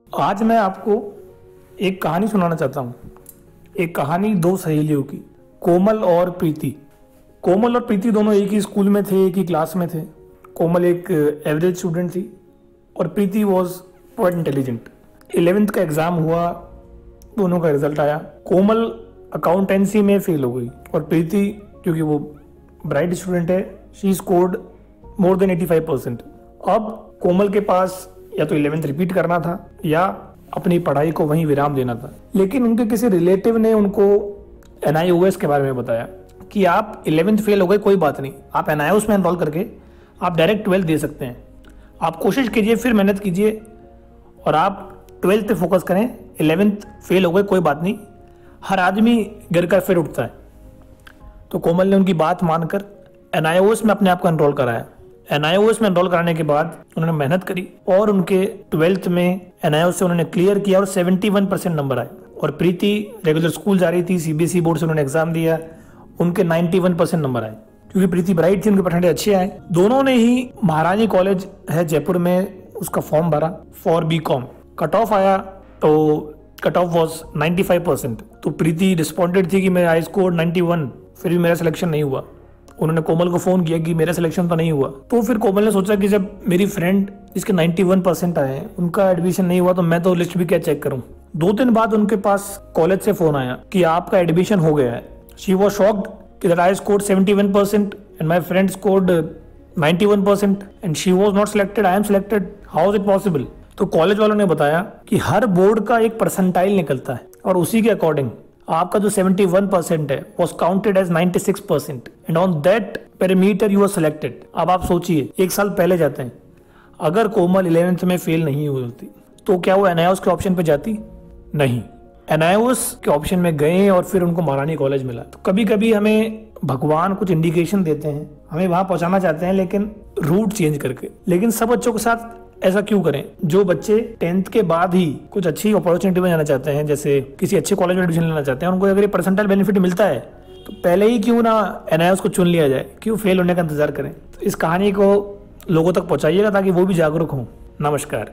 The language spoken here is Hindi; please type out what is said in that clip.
आज मैं आपको एक कहानी सुनाना चाहता हूँ। एक कहानी दो सहेलियों की, कोमल और प्रीति। कोमल और प्रीति दोनों एक ही स्कूल में थे, एक ही क्लास में थे। कोमल एक एवरेज स्टूडेंट थी और प्रीति वॉज क्वाइट इंटेलिजेंट। 11th का एग्ज़ाम हुआ, दोनों का रिजल्ट आया। कोमल अकाउंटेंसी में फेल हो गई और प्रीति, क्योंकि वो ब्राइट स्टूडेंट है, शी स्कोर्ड मोर देन 85%। अब कोमल के पास या तो 11th रिपीट करना था या अपनी पढ़ाई को वहीं विराम देना था। लेकिन उनके किसी रिलेटिव ने उनको NIOS के बारे में बताया कि आप 11th फेल हो गए, कोई बात नहीं, आप NIOS में एनरोल करके आप डायरेक्ट 12th दे सकते हैं। आप कोशिश कीजिए, फिर मेहनत कीजिए और आप 12th पे फोकस करें। 11th फेल हो गए, कोई बात नहीं, हर आदमी गिर कर फिर उठता है। तो कोमल ने उनकी बात मानकर NIOS में अपने आप को एनरोल कराया। NIOS में एनरोल कराने के बाद उन्होंने मेहनत करी और उनके 12th में NIOS से उन्होंने क्लियर किया और 71% नंबर आए। और प्रीति रेगुलर स्कूल जा रही थी, CBSE बोर्ड से उन्होंने एग्जाम दिया, उनके 91% नंबर आए। क्योंकि प्रीति ब्राइट थी, उनके परसेंटेज अच्छे आए। दोनों ने ही महारानी कॉलेज है जयपुर में, उसका फॉर्म भरा फॉर BCom। कट ऑफ आया तो कट ऑफ वॉज 95%। तो प्रीति रिस्पॉन्डेड थी कि मैं आई स्कोर 91, फिर भी मेरा सिलेक्शन नहीं हुआ। उन्होंने कोमल को फोन किया कि मेरा सिलेक्शन तो नहीं हुआ। तो फिर कोमल ने सोचा कि जब मेरी फ्रेंड जिसके 91% आए हैं उनका एडमिशन नहीं हुआ तो मैं तो लिस्ट भी क्या चेक करूं। 2 दिन बाद उनके पास कॉलेज से फोन आया कि आपका एडमिशन हो गया है। शी वॉज शॉक्ड कि that I scored 71% and my friend scored 91% and she was not selected, I am selected, how is it possible. तो कॉलेज वालों ने बताया कि हर बोर्ड का एक परसेंटाइल निकलता है और उसी के अकॉर्डिंग आपका जो 71% है was counted as 96% and on that parameter you are selected. अब आप सोचिए, 1 साल पहले जाते हैं, अगर कोमल 11th में फेल नहीं हुई होती तो क्या वो NIOS के ऑप्शन पे जाती? नहीं, NIOS के ऑप्शन में गए और फिर उनको महारानी कॉलेज मिला। तो कभी कभी हमें भगवान कुछ इंडिकेशन देते हैं, हमें वहां पहुंचाना चाहते हैं लेकिन रूट चेंज करके। लेकिन सब बच्चों के साथ ऐसा क्यों करें? जो बच्चे 10th के बाद ही कुछ अच्छी अपॉर्चुनिटी में जाना चाहते हैं, जैसे किसी अच्छे कॉलेज में एडमिशन लेना चाहते हैं, उनको अगर ये परसेंटाइल बेनिफिट मिलता है तो पहले ही क्यों ना NIOS को चुन लिया जाए, क्यों फेल होने का इंतजार करें। तो इस कहानी को लोगों तक पहुंचाइएगा ताकि वो भी जागरूक हों। नमस्कार।